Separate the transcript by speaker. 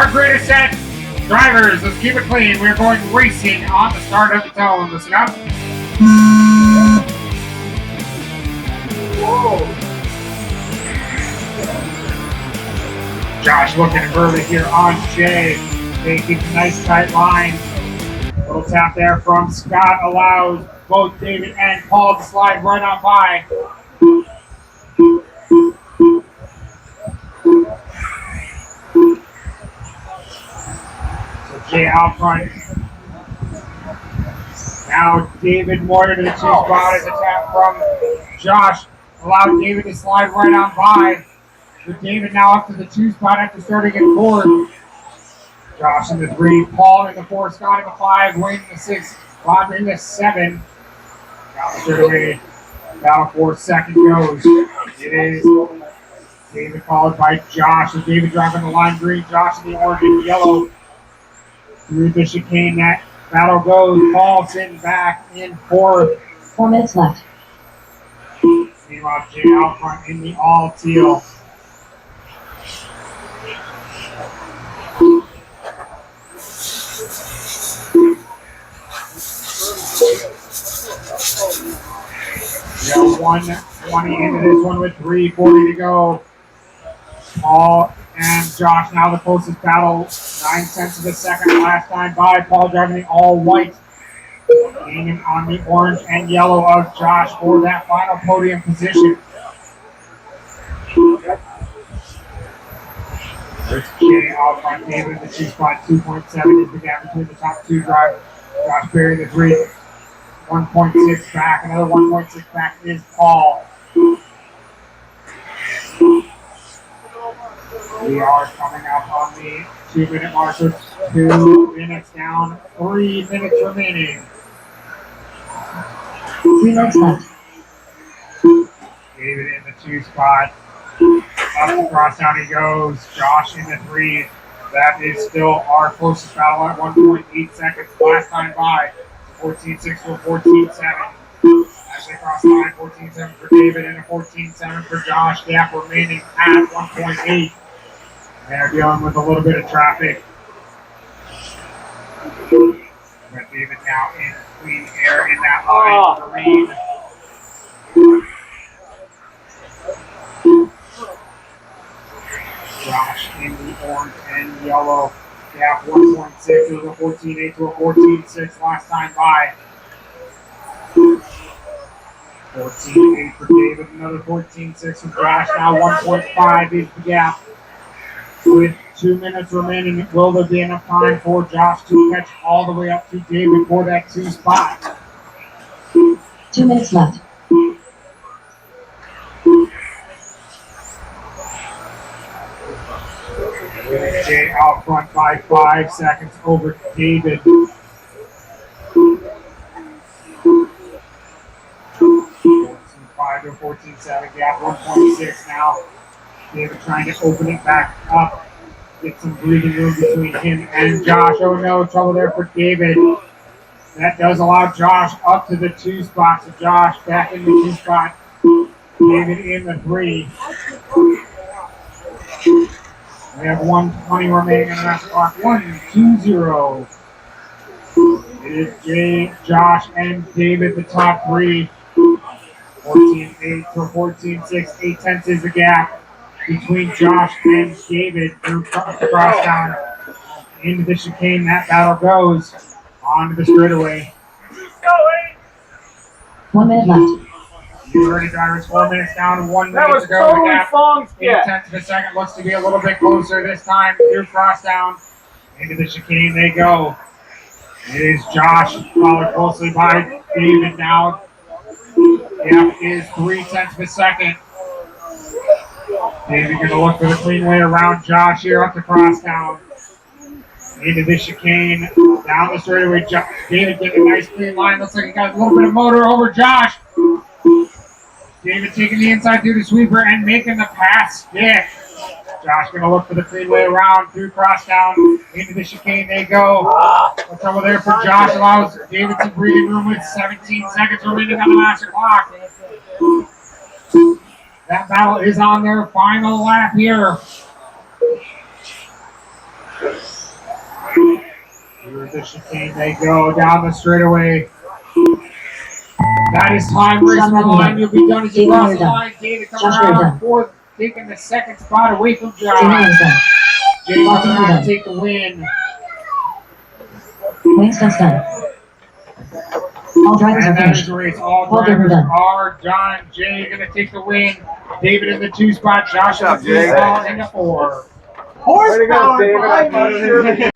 Speaker 1: our greatest set. Drivers, let's keep it clean. We're going racing on the start of the zone. Listen up. Whoa. Josh looking early here on Jay. They keep a nice tight line. Little tap there from Scott allows both David and Paul to slide right on by. So Jay out front. Now David more to the two spot as a tap from Josh. Allowed David to slide right on by. So David now up to the two spot after starting at 4. Josh in the 3, Paul in the 4, Scott in the 5, Wayne in the 6, Bob in the 7. Down the straightaway, battle for second goes. It is David followed by Josh. So David driving the lime green, Josh in the orange and yellow. Through the chicane, that battle goes. Paul sitting back in 4th.
Speaker 2: 4 minutes left.
Speaker 1: Meanwhile, Jay out front in the all teal. We got 1:20 into this one with 3:40 to go. Paul and Josh now the closest battle. 9 cents of a second last time by. Paul driving the all white. Aiming on the orange and yellow of Josh for that final podium position. There's Jay out front. David in the 2 spot. 2.7 is the gap between the top 2 drivers. Josh Berry in the 3. 1.6 back. Another 1.6 back is Paul. We are coming up on the 2-minute mark. So 2 minutes down. 3 minutes remaining.
Speaker 2: 3 minutes left.
Speaker 1: David in the 2 spot. Up across down he goes. Josh in the 3. That is still our closest battle at 1.8 seconds last time by. 14.6 to a 14.7. As they cross the line, 14.7 for David and a 14.7 for Josh. Gap remaining at 1.8. They're dealing with a little bit of traffic. But David now in clean air in that line. Green. Josh in the orange and yellow. Gap 1.6. It was a 14.8 to a 14.6 last time by. 14.8 for David. Another 14.6 from Josh. Now 1.5 is the gap. With 2 minutes remaining, will there be enough time for Josh to catch all the way up to David for that 2 spot?
Speaker 2: 2 minutes left.
Speaker 1: Jay out front by 5 seconds over David. 14.5 to 14.7 gap, 1.6 now. David trying to open it back up. Get some breathing room between him and Josh. Oh no, trouble there for David. That does allow Josh up to the 2 spot. So Josh back in the 2 spot. David in the 3. We have 1:20 remaining in the last clock. 1-2-0. It is Jay, Josh, and David, the top 3. 14.8 to 14.6. 8 tenths is the gap between Josh and David through cross down into the chicane. That battle goes onto the straightaway.
Speaker 2: 1 minute left.
Speaker 1: You ready, drivers? 4 minutes down, 1 minute to go.
Speaker 3: Totally
Speaker 1: The gap, 8 tenths of a second. Looks to be a little bit closer this time. Through cross down into the chicane they go. It is Josh followed closely by David now. Gap is 3 tenths of a second. David going to look for the clean way around Josh here up the cross down. Into the chicane, down the straightaway. David getting a nice clean line. Looks like he got a little bit of motor over Josh. David taking the inside through the sweeper and making the pass stick. Josh going to look for the clean way around through cross down into the chicane. They go. No trouble there for Josh. Allows David some breathing room with 17 seconds remaining on the master clock. That battle is on their final lap here. Through the chicane they go down the straightaway. That is time race on the line. You'll be done as you cross the line. David coming around fourth, taking the second spot away from Josh. Jay coming around to take the win.
Speaker 2: Lane stunts done. All drivers are
Speaker 1: And that
Speaker 2: finished.
Speaker 1: is the race. All drivers are done. Jay gonna take the win. David in the 2 spot. Josh in the 3 spot in the 4.
Speaker 3: Horsepower, David.